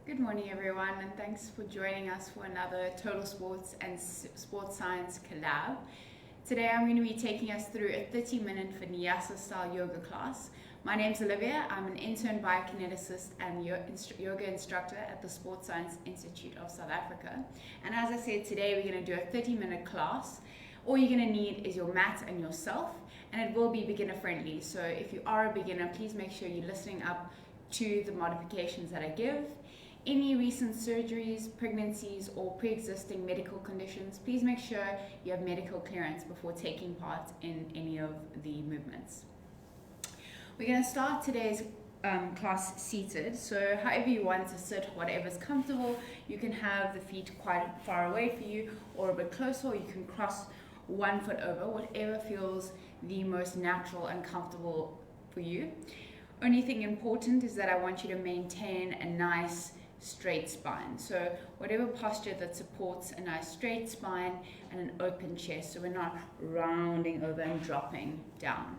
Good morning, everyone, and thanks for joining us for another Total Sports and Sports Science collab. Today I'm going to be taking us through a 30-minute Vinyasa style yoga class. My name's Olivia. I'm an intern biokineticist and yoga instructor at the Sports Science Institute of South Africa. And as I said, today we're going to do a 30-minute class. All you're going to need is your mat and yourself, and it will be beginner friendly. So if you are a beginner, please make sure you're listening up to the modifications that I give. Any recent surgeries, pregnancies, or pre-existing medical conditions, please make sure you have medical clearance before taking part in any of the movements. We're going to start today's class seated, so however you want to sit, whatever's comfortable. You can have the feet quite far away for you or a bit closer, or you can cross one foot over, whatever feels the most natural and comfortable for you. Only thing important is that I want you to maintain a nice straight spine. So whatever posture that supports a nice straight spine and an open chest, so we're not rounding over and dropping down.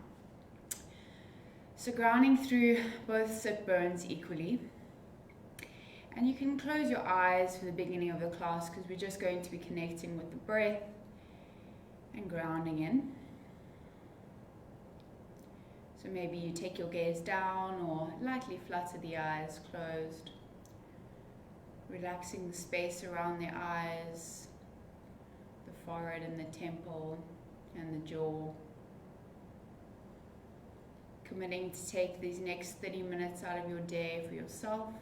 So grounding through both sit bones equally. And you can close your eyes for the beginning of the class because we're just going to be connecting with the breath and grounding in. So maybe you take your gaze down or lightly flutter the eyes closed, relaxing the space around the eyes, the forehead and the temple and the jaw. Committing to take these next 30 minutes out of your day for yourself,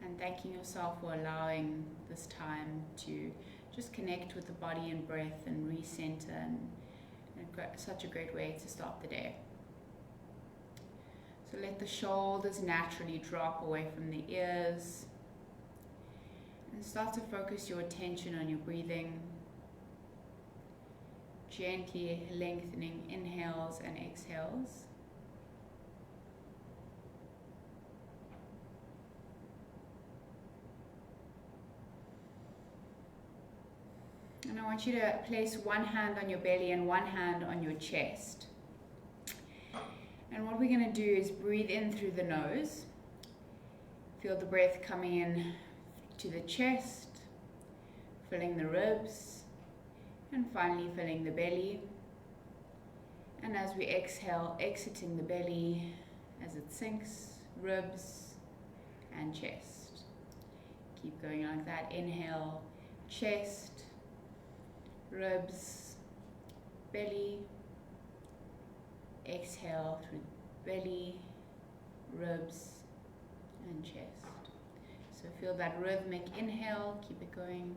and thanking yourself for allowing this time to just connect with the body and breath and recenter, and such a great way to start the day. So let the shoulders naturally drop away from the ears and start to focus your attention on your breathing, gently lengthening inhales and exhales. And I want you to place one hand on your belly and one hand on your chest. And what we're going to do is breathe in through the nose. Feel the breath coming in to the chest, filling the ribs, and finally filling the belly. And as we exhale, exiting the belly as it sinks, ribs and chest. Keep going like that. Inhale, chest, ribs, belly. Exhale through belly, ribs, and chest. So feel that rhythmic inhale, keep it going.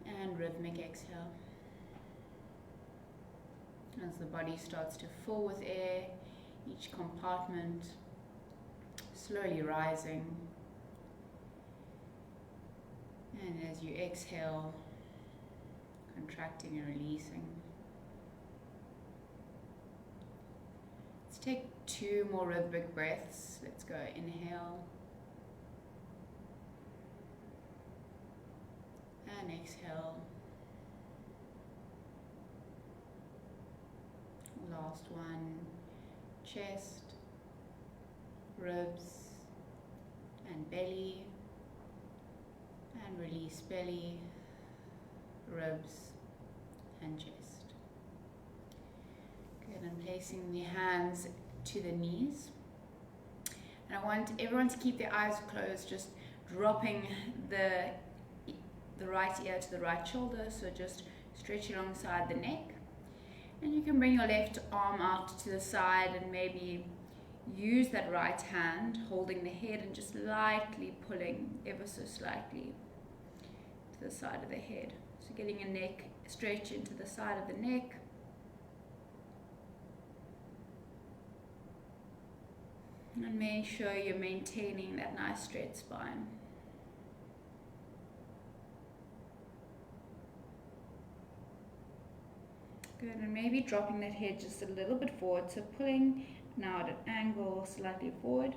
And rhythmic exhale. As the body starts to fill with air, each compartment slowly rising. And as you exhale, contracting and releasing. Let's take 2 more rhythmic breaths. Let's go. Inhale. And exhale. Last one. Chest, ribs, and belly. And release belly, ribs, and chest. Good, and placing the hands to the knees. And I want everyone to keep their eyes closed, just dropping the right ear to the right shoulder, so just stretch alongside the neck. And you can bring your left arm out to the side and maybe use that right hand holding the head and just lightly pulling ever so slightly to the side of the head. So getting a neck stretch into the side of the neck. And make sure you're maintaining that nice straight spine. Good, and maybe dropping that head just a little bit forward. So pulling now at an angle slightly forward.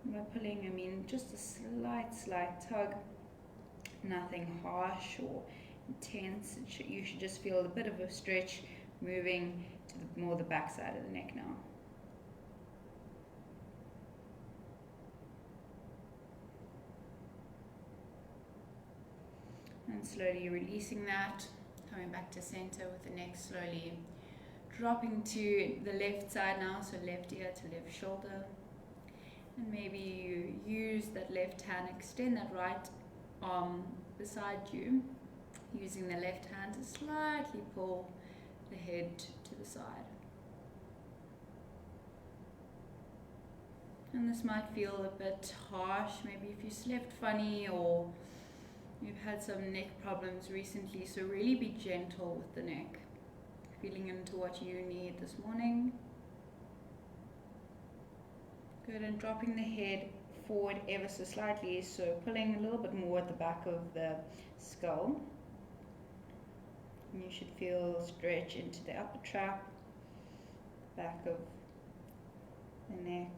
And by pulling, I mean just a slight tug. Nothing harsh or intense. You should just feel a bit of a stretch moving to more the back side of the neck now. And slowly releasing that, coming back to center with the neck slowly dropping to the left side now, so left ear to left shoulder. And maybe you use that left hand, extend that right arm beside you, using the left hand to slightly pull the head to the side. And this might feel a bit harsh, maybe if you slept funny or you've had some neck problems recently, so really be gentle with the neck, feeling into what you need this morning. Good, and dropping the head forward ever so slightly, so pulling a little bit more at the back of the skull. And you should feel stretch into the upper trap, back of the neck.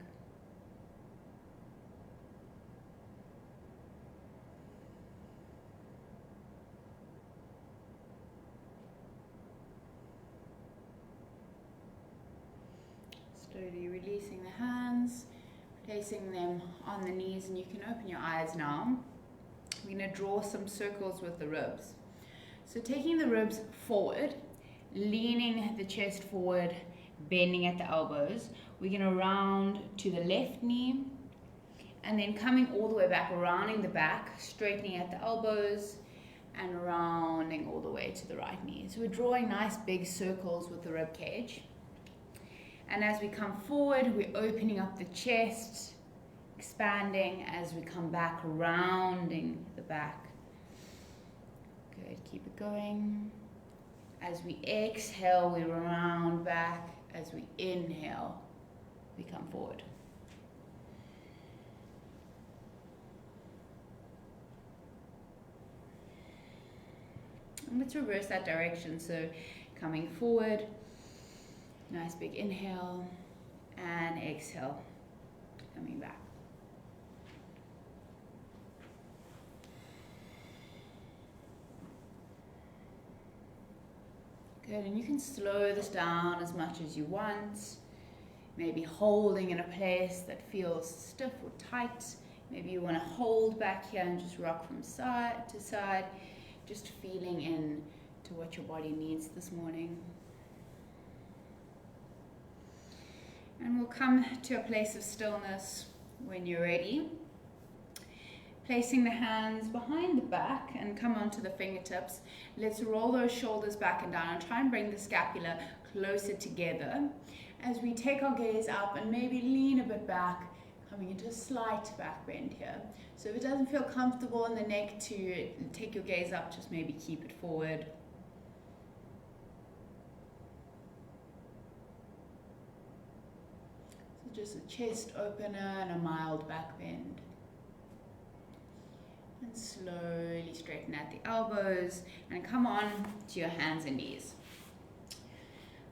Slowly releasing the hands, placing them on the knees, and you can open your eyes now. We're going to draw some circles with the ribs. So taking the ribs forward, leaning the chest forward, bending at the elbows. We're going to round to the left knee, and then coming all the way back, rounding the back, straightening at the elbows, and rounding all the way to the right knee. So we're drawing nice big circles with the rib cage. And as we come forward, we're opening up the chest, expanding as we come back, rounding the back. Good, keep it going. As we exhale, we round back. As we inhale, we come forward. And let's reverse that direction. So coming forward, nice big inhale, and exhale, coming back. Good, and you can slow this down as much as you want. Maybe holding in a place that feels stiff or tight. Maybe you want to hold back here and just rock from side to side, just feeling in to what your body needs this morning. And we'll come to a place of stillness when you're ready. Placing the hands behind the back and come onto the fingertips. Let's roll those shoulders back and down and try and bring the scapula closer together as we take our gaze up and maybe lean a bit back, coming into a slight back bend here. So if it doesn't feel comfortable in the neck to take your gaze up, just maybe keep it forward. So just a chest opener and a mild back bend. And slowly straighten at the elbows and come on to your hands and knees.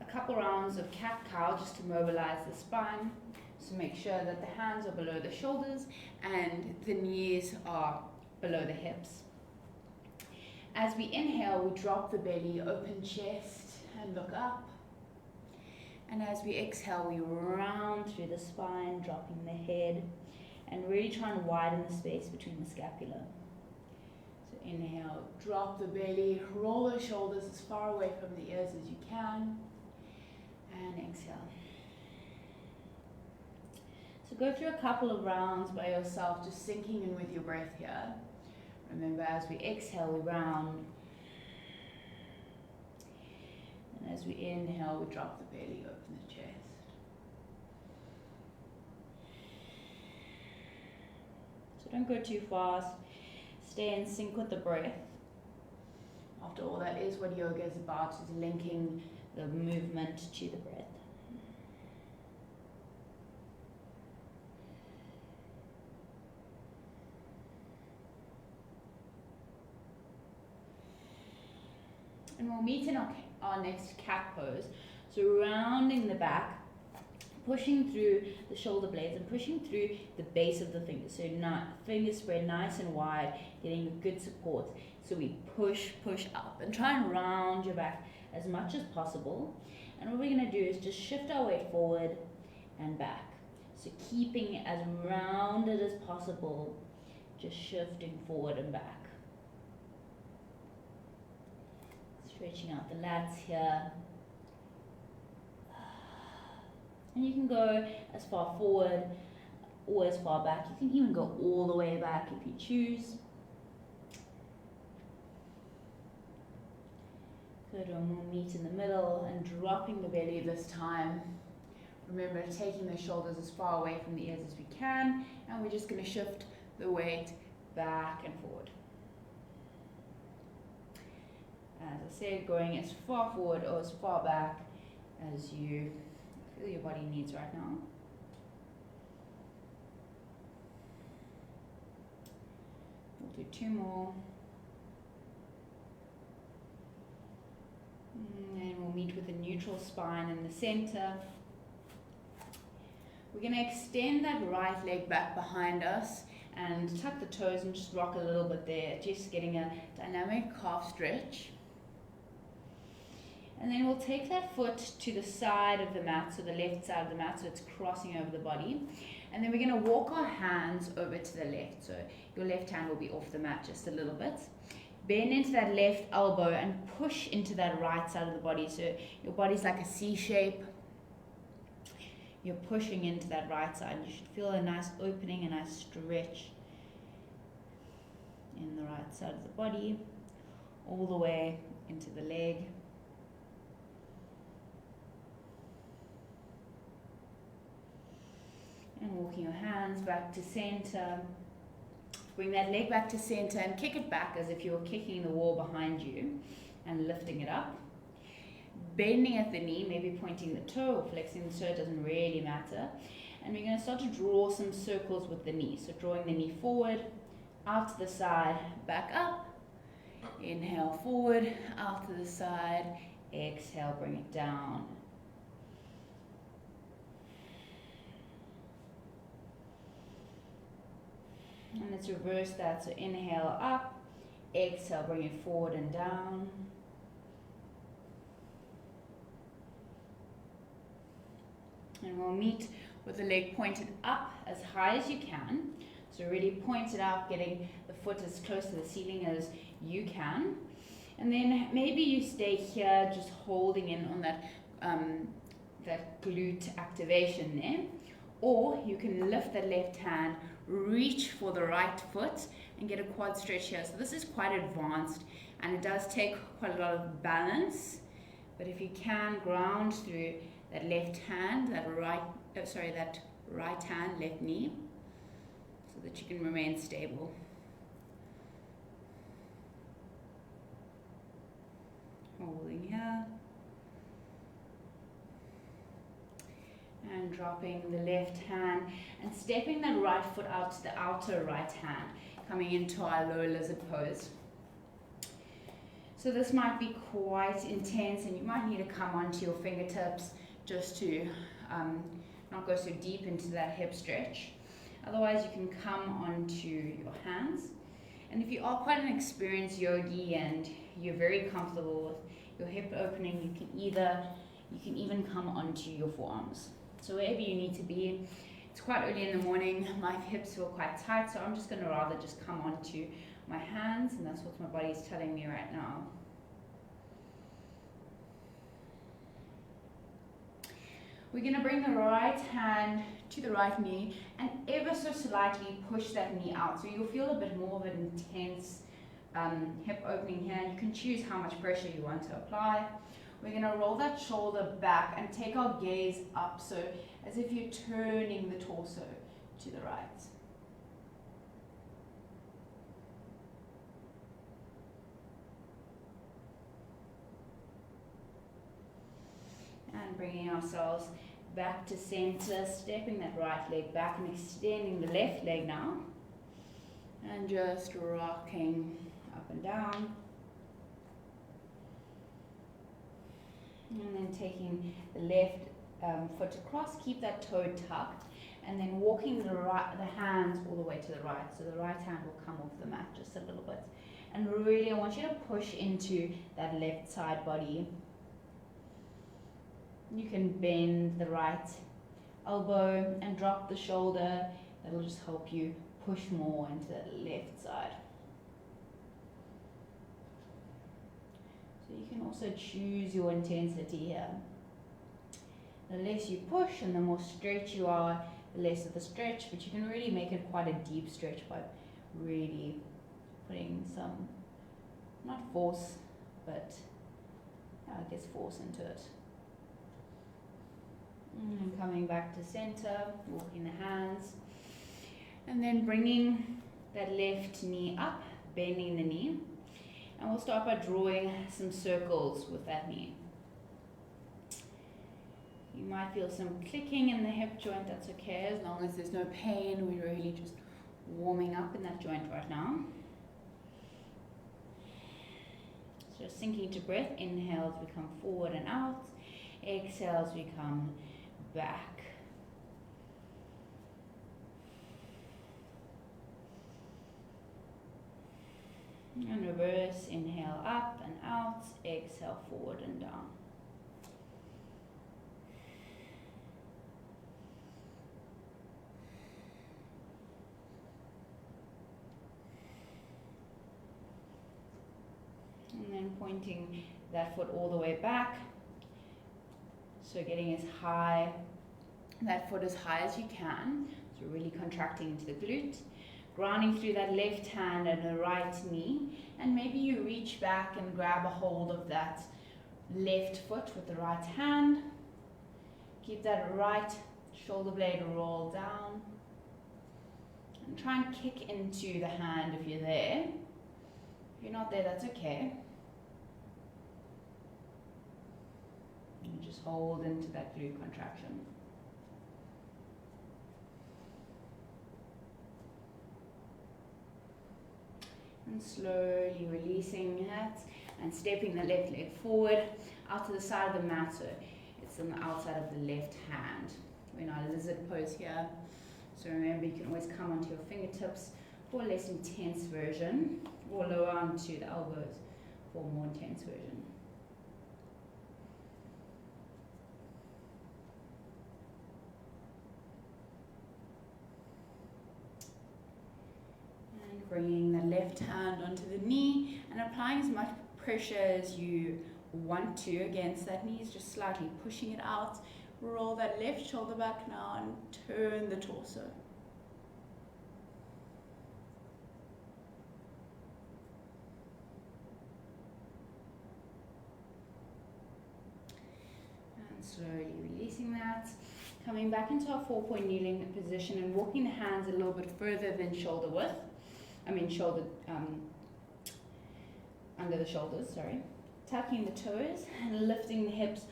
A couple rounds of cat-cow just to mobilize the spine. So make sure that the hands are below the shoulders and the knees are below the hips. As we inhale, we drop the belly, open chest and look up. And as we exhale, we round through the spine, dropping the head and really try and widen the space between the scapula. So inhale, drop the belly, roll the shoulders as far away from the ears as you can, and exhale. So go through a couple of rounds by yourself, just sinking in with your breath here. Remember, as we exhale, we round. And as we inhale, we drop the belly, open the chest. So don't go too fast. Stay in sync with the breath. After all, that is what yoga is about, is linking the movement to the breath. And we'll meet in our next cat pose. So rounding the back, pushing through the shoulder blades and pushing through the base of the fingers. So fingers spread nice and wide, getting a good support. So we push up and try and round your back as much as possible. And what we're going to do is just shift our weight forward and back. So keeping it as rounded as possible, just shifting forward and back. Stretching out the lats here. And you can go as far forward or as far back. You can even go all the way back if you choose. Good, and we'll meet in the middle and Dropping the belly this time. Remember, taking the shoulders as far away from the ears as we can, and we're just going to shift the weight back and forward. As I said, going as far forward or as far back as you feel your body needs right now. We'll do 2 more. And we'll meet with a neutral spine in the center. We're going to extend that right leg back behind us and tuck the toes and just rock a little bit there, just getting a dynamic calf stretch. And then we'll take that foot to the side of the mat, so the left side of the mat, so it's crossing over the body. And then we're going to walk our hands over to the left, so your left hand will be off the mat just a little bit. Bend into that left elbow and push into that right side of the body, so your body's like a C shape. You're pushing into that right side. You should feel a nice opening, a nice stretch in the right side of the body, all the way into the leg. And walking your hands back to center. Bring that leg back to center and kick it back as if you were kicking the wall behind you and lifting it up. Bending at the knee, maybe pointing the toe or flexing the toe, it doesn't really matter. And we're going to start to draw some circles with the knee. So drawing the knee forward, out to the side, back up. Inhale forward, out to the side. Exhale, bring it down. And let's reverse that. So inhale up, exhale, bring it forward and down. And we'll meet with the leg pointed up as high as you can. So really point it up, getting the foot as close to the ceiling as you can. And then maybe you stay here just holding in on that glute activation there. Or you can lift the left hand, reach for the right foot and get a quad stretch here. So this is quite advanced and it does take quite a lot of balance. But if you can ground through that left hand, that right hand, left knee, so that you can remain stable. Holding here. And dropping the left hand and stepping that right foot out to the outer right hand, coming into our low lizard pose. So this might be quite intense and you might need to come onto your fingertips just to not go so deep into that hip stretch. Otherwise you can come onto your hands. And if you are quite an experienced yogi and you're very comfortable with your hip opening, you can even come onto your forearms. So wherever you need to be. It's quite early in the morning, my hips feel quite tight, so I'm just going to rather just come onto my hands, and that's what my body is telling me right now. We're going to bring the right hand to the right knee and ever so slightly push that knee out. So you'll feel a bit more of an intense hip opening here. You can choose how much pressure you want to apply. We're going to roll that shoulder back and take our gaze up, so as if you're turning the torso to the right. And bringing ourselves back to center, stepping that right leg back and extending the left leg now. And just rocking up and down. And then taking the left foot across, keep that toe tucked, and then walking the hands all the way to the right. So the right hand will come off the mat just a little bit. And really, I want you to push into that left side body. You can bend the right elbow and drop the shoulder. That'll just help you push more into the left side. So you can also choose your intensity here. The less you push and the more stretch you are, the less of the stretch, but you can really make it quite a deep stretch by really putting some, not force, but I guess force into it. And coming back to center, walking the hands, and then bringing that left knee up, bending the knee, and we'll start by drawing some circles with that knee. You might feel some clicking in the hip joint, that's okay, as long as there's no pain. We're really just warming up in that joint right now. So sinking to breath, inhale as we come forward and out, exhale as we come back. And reverse, inhale up and out, exhale forward and down. And then pointing that foot all the way back. So getting as high, that foot as high as you can. So really contracting into the glute. Grounding through that left hand and the right knee. And maybe you reach back and grab a hold of that left foot with the right hand. Keep that right shoulder blade roll down. And try and kick into the hand if you're there. If you're not there, that's okay. And just hold into that glute contraction. And slowly releasing that and stepping the left leg forward out to the side of the mat, so it's on the outside of the left hand. We're in our lizard pose here, so remember you can always come onto your fingertips for a less intense version, or lower onto the elbows for a more intense version. Bringing the left hand onto the knee and applying as much pressure as you want to against that knee, just slightly pushing it out. Roll that left shoulder back now and turn the torso. And slowly releasing that. Coming back into our 4-point kneeling position and walking the hands a little bit further than shoulder width. Shoulder, under the shoulders, sorry. Tucking the toes and lifting the hips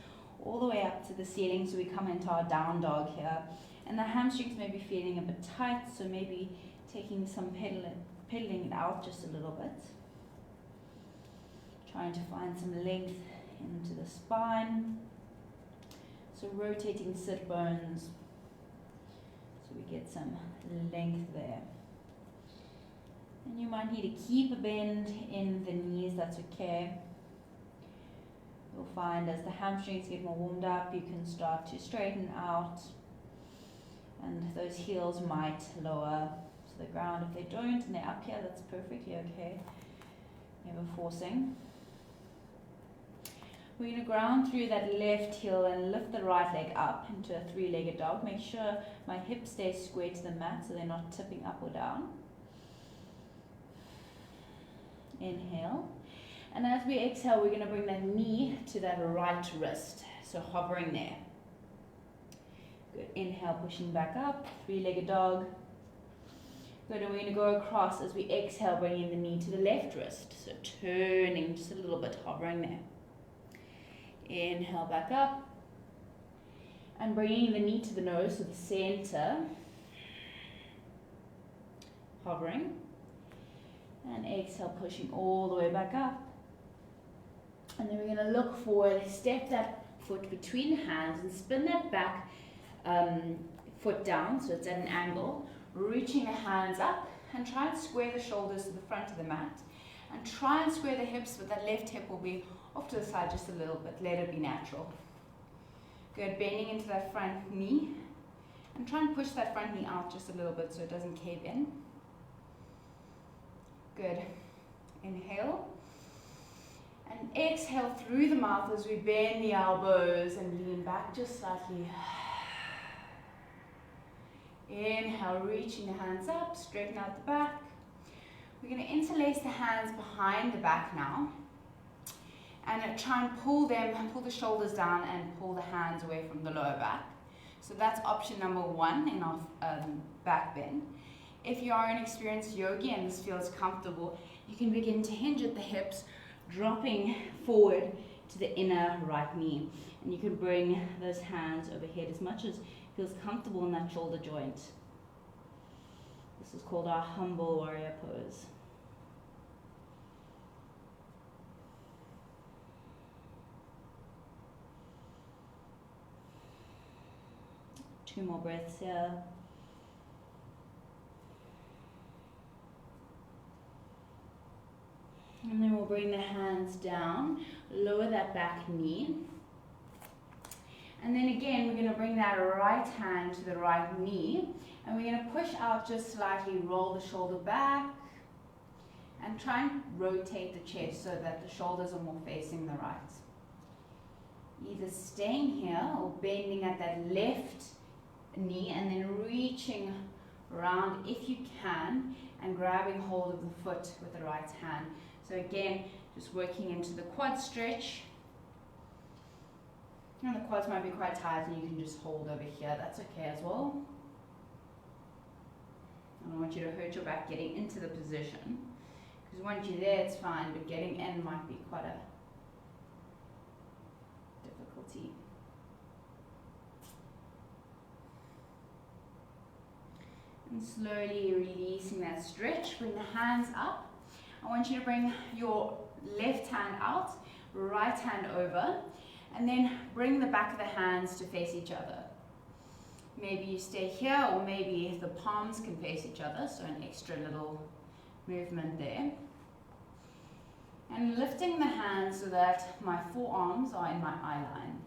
all the way up to the ceiling, so we come into our down dog here. And the hamstrings may be feeling a bit tight, so maybe taking some pedaling it out just a little bit. Trying to find some length into the spine. So rotating sit bones, so we get some length there. And you might need to keep a bend in the knees, that's okay. You'll find as the hamstrings get more warmed up, you can start to straighten out. And those heels might lower to the ground. If they don't and they're up here, that's perfectly okay. Never forcing. We're going to ground through that left heel and lift the right leg up into a 3-legged dog. Make sure my hips stay square to the mat so they're not tipping up or down. Inhale, and as we exhale, we're going to bring that knee to that right wrist, so hovering there. Good. Inhale, pushing back up, 3-legged dog. Good, and we're going to go across as we exhale, bringing the knee to the left wrist, so turning just a little bit, hovering there. Inhale, back up, and bringing the knee to the nose, to the center, hovering. And exhale, pushing all the way back up. And then we're going to look forward, step that foot between the hands and spin that back foot down, so it's at an angle. Reaching the hands up and try and square the shoulders to the front of the mat. And try and square the hips, but that left hip will be off to the side just a little bit. Let it be natural. Good, bending into that front knee. And try and push that front knee out just a little bit so it doesn't cave in. Good. Inhale. And exhale through the mouth as we bend the elbows and lean back just slightly. Inhale, reaching the hands up, straighten out the back. We're going to interlace the hands behind the back now. And try and pull the shoulders down and pull the hands away from the lower back. So that's option number 1 in our back bend. If you are an experienced yogi and this feels comfortable, you can begin to hinge at the hips, dropping forward to the inner right knee. And you can bring those hands overhead as much as feels comfortable in that shoulder joint. This is called our humble warrior pose. Two more breaths here. And then we'll bring the hands down, lower that back knee. And then again, we're going to bring that right hand to the right knee. And we're going to push out just slightly, roll the shoulder back. And try and rotate the chest so that the shoulders are more facing the right. Either staying here or bending at that left knee and then reaching around if you can and grabbing hold of the foot with the right hand. So again, just working into the quad stretch. And the quads might be quite tight and you can just hold over here. That's okay as well. I don't want you to hurt your back getting into the position. Because once you're there, it's fine, but getting in might be quite a difficulty. And slowly releasing that stretch. Bring the hands up. I want you to bring your left hand out, right hand over, and then bring the back of the hands to face each other. Maybe you stay here, or maybe the palms can face each other, so an extra little movement there. And lifting the hands so that my forearms are in my eye line.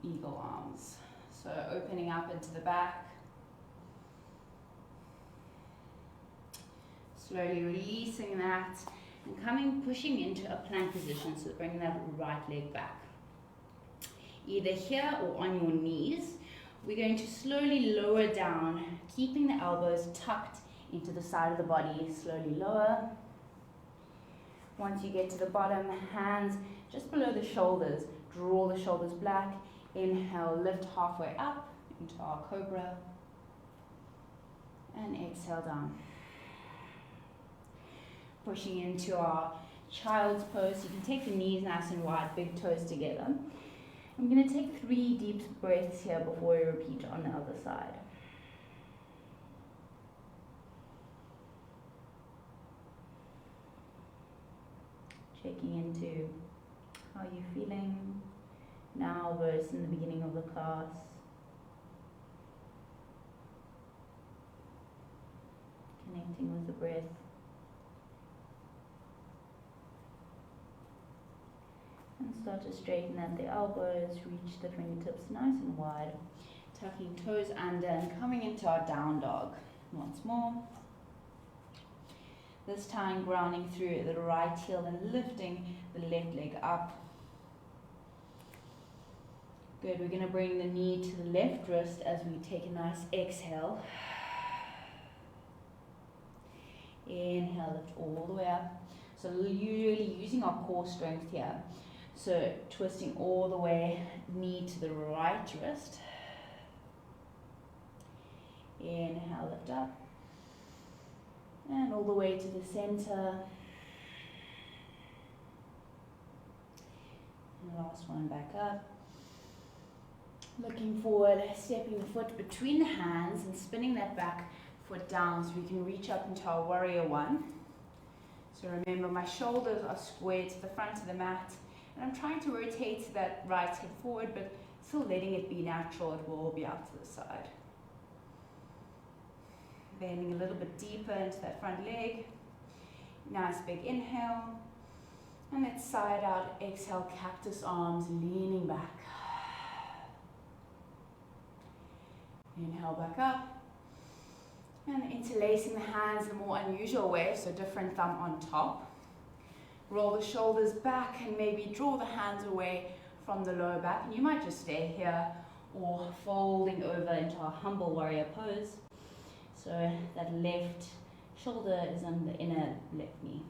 Eagle arms. So opening up into the back. Slowly releasing that and pushing into a plank position, so bring that right leg back. Either here or on your knees. We're going to slowly lower down, keeping the elbows tucked into the side of the body. Slowly lower. Once you get to the bottom, hands just below the shoulders. Draw the shoulders back. Inhale, lift halfway up into our cobra. And exhale down. Pushing into our child's pose. You can take the knees nice and wide, big toes together. I'm going to take 3 deep breaths here before we repeat on the other side. Checking into how you're feeling now versus in the beginning of the class. Connecting with the breath. And start to straighten at the elbows, reach the fingertips nice and wide. Tucking toes under and coming into our down dog. Once more. This time grounding through the right heel and lifting the left leg up. Good, we're going to bring the knee to the left wrist as we take a nice exhale. Inhale, lift all the way up. So really using our core strength here. So twisting all the way, knee to the right wrist. Inhale, lift up. And all the way to the center. And last one back up. Looking forward, stepping the foot between the hands and spinning that back foot down so we can reach up into our warrior 1. So remember, my shoulders are squared to the front of the mat. And I'm trying to rotate that right hip forward, but still letting it be natural. It will all be out to the side. Bending a little bit deeper into that front leg. Nice big inhale. And let's side out, exhale, cactus arms, leaning back. Inhale back up. And interlacing the hands in a more unusual way, so different thumb on top. Roll the shoulders back and maybe draw the hands away from the lower back. And you might just stay here or folding over into our humble warrior pose. So that left shoulder is on the inner left knee.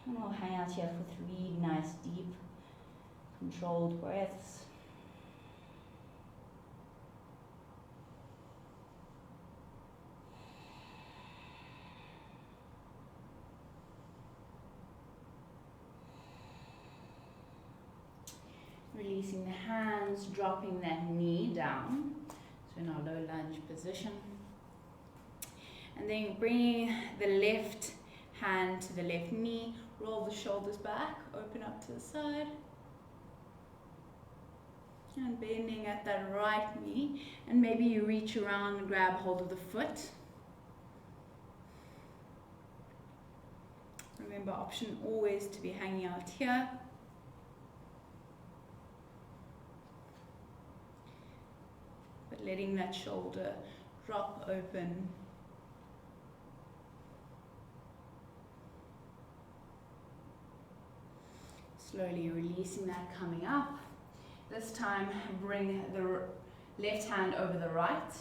And we'll hang out here for 3 nice, deep, controlled breaths. Releasing the hands, dropping that knee down. So in our low lunge position. And then bringing the left hand to the left knee, roll the shoulders back, open up to the side. And bending at that right knee. And maybe you reach around and grab hold of the foot. Remember, option always to be hanging out here. But letting that shoulder drop open. Slowly releasing that, coming up. This time bring the left hand over the right.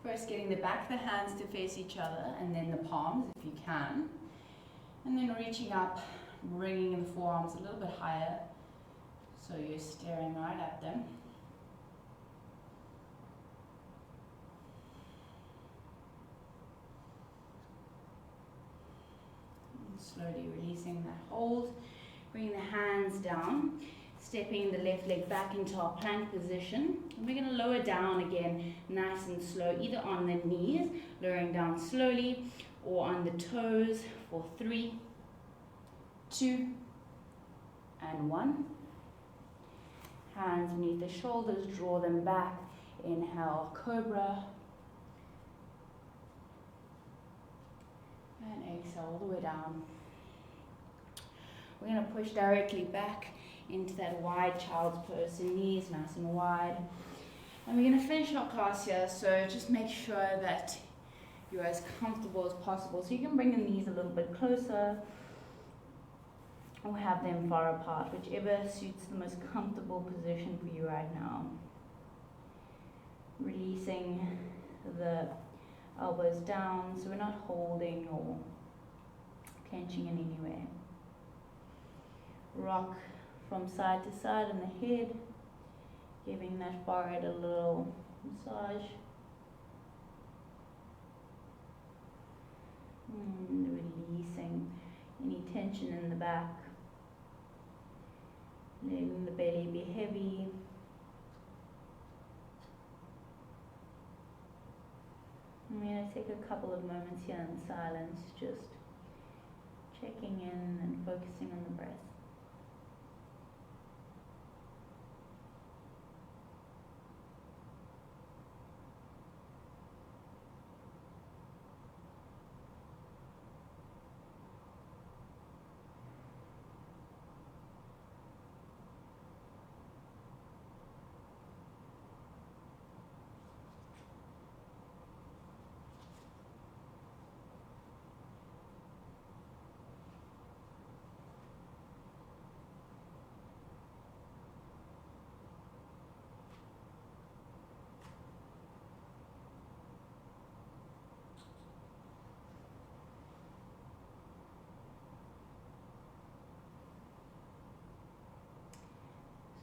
First getting the back of the hands to face each other and then the palms if you can. And then reaching up, bringing the forearms a little bit higher so you're staring right at them. And slowly releasing that hold. Bring the hands down, stepping the left leg back into our plank position. And we're going to lower down again, nice and slow, either on the knees, lowering down slowly, or on the toes for 3, 2, and 1. Hands beneath the shoulders, draw them back. Inhale, cobra. And exhale all the way down. We're going to push directly back into that wide child's pose, so knees nice and wide. And we're going to finish our class here, so just make sure that you're as comfortable as possible. So you can bring the knees a little bit closer or have them far apart, whichever suits the most comfortable position for you right now. Releasing the elbows down, so we're not holding or clenching in any way. Rock from side to side on the head, giving that forehead a little massage. And releasing any tension in the back. Letting the belly be heavy. I'm going to take a couple of moments here in silence, just checking in and focusing on the breath.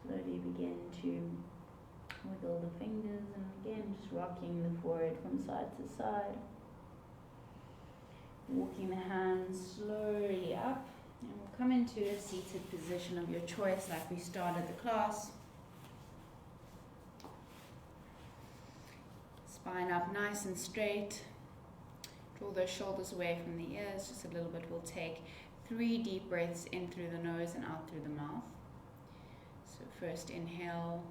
Slowly begin to wiggle the fingers, and again just rocking the forehead from side to side. Walking the hands slowly up, and we'll come into a seated position of your choice like we started the class. Spine up nice and straight. Draw those shoulders away from the ears just a little bit. We'll take 3 deep breaths in through the nose and out through the mouth. So first inhale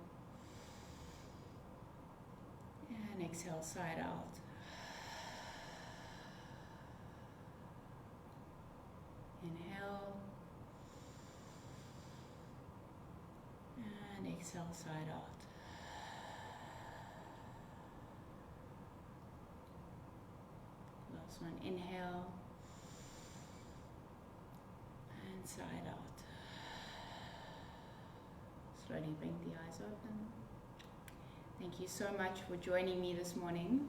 and exhale side out. Inhale and exhale side out. Last one, inhale inside out. Slowly blink the eyes open. Thank you so much for joining me this morning.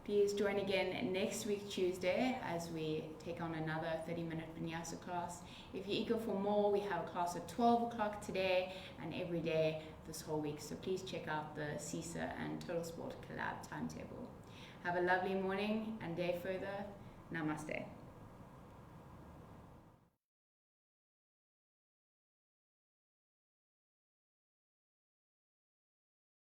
Please join again next week Tuesday as we take on another 30-minute Vinyasa class. If you're eager for more, we have a class at 12 o'clock today and every day this whole week. So please check out the CISA and Totalsports collab timetable. Have a lovely morning and day further. Namaste.